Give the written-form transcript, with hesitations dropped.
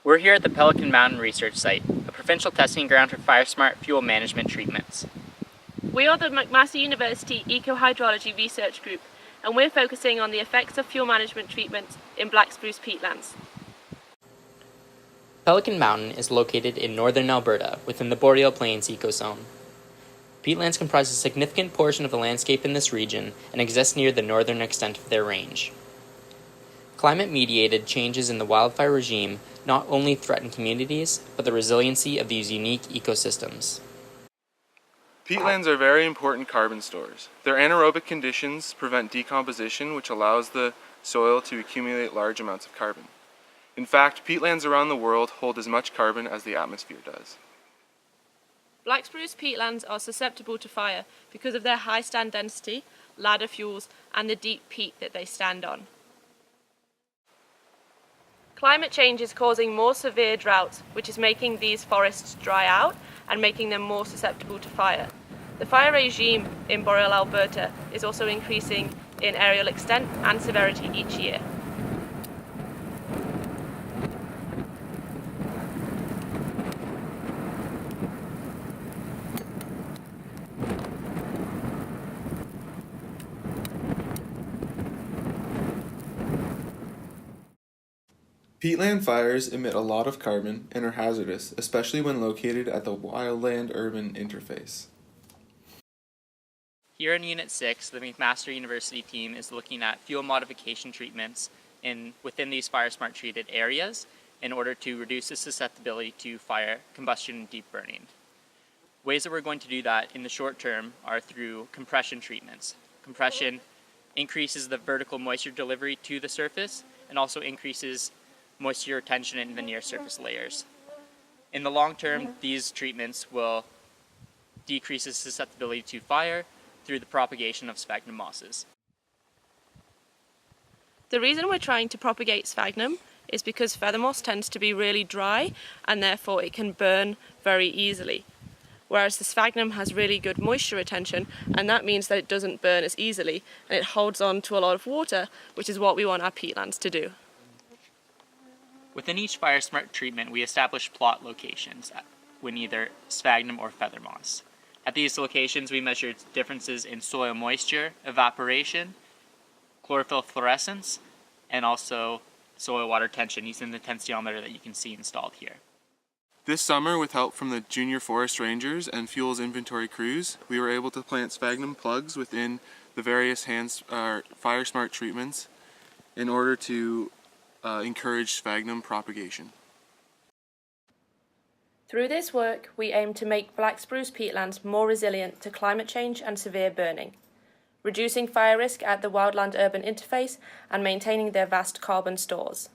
We're here at the Pelican Mountain Research Site, a provincial testing ground for FireSmart fuel management treatments. We are the McMaster University Ecohydrology Research Group, and we're focusing on the effects of fuel management treatments in black spruce peatlands. Pelican Mountain is located in northern Alberta within the Boreal Plains ecozone. Peatlands comprise a significant portion of the landscape in this region and exist near the northern extent of their range. Climate-mediated changes in the wildfire regime not only threaten communities, but the resiliency of these unique ecosystems. Peatlands are very important carbon stores. Their anaerobic conditions prevent decomposition, which allows the soil to accumulate large amounts of carbon. In fact, peatlands around the world hold as much carbon as the atmosphere does. Black spruce peatlands are susceptible to fire because of their high stand density, ladder fuels, and the deep peat that they stand on. Climate change is causing more severe droughts, which is making these forests dry out and making them more susceptible to fire. The fire regime in Boreal Alberta is also increasing in aerial extent and severity each year. Peatland fires emit a lot of carbon and are hazardous, especially when located at the wildland-urban interface. Here in Unit 6, the McMaster University team is looking at fuel modification treatments within these FireSmart treated areas in order to reduce the susceptibility to fire, combustion, and deep burning. Ways that we're going to do that in the short term are through compression treatments. Compression increases the vertical moisture delivery to the surface and also increases moisture retention in the near surface layers. In the long term, these treatments will decrease the susceptibility to fire through the propagation of sphagnum mosses. The reason we're trying to propagate sphagnum is because feather moss tends to be really dry and therefore it can burn very easily. Whereas the sphagnum has really good moisture retention, and that means that it doesn't burn as easily and it holds on to a lot of water, which is what we want our peatlands to do. Within each FireSmart treatment, we establish plot locations with either sphagnum or feather moss. At these locations, we measured differences in soil moisture, evaporation, chlorophyll fluorescence, and also soil water tension using the tensiometer that you can see installed here. This summer, with help from the Junior Forest Rangers and Fuels Inventory crews, we were able to plant sphagnum plugs within the various FireSmart treatments in order to encourage sphagnum propagation. Through this work, we aim to make black spruce peatlands more resilient to climate change and severe burning, reducing fire risk at the wildland-urban interface and maintaining their vast carbon stores.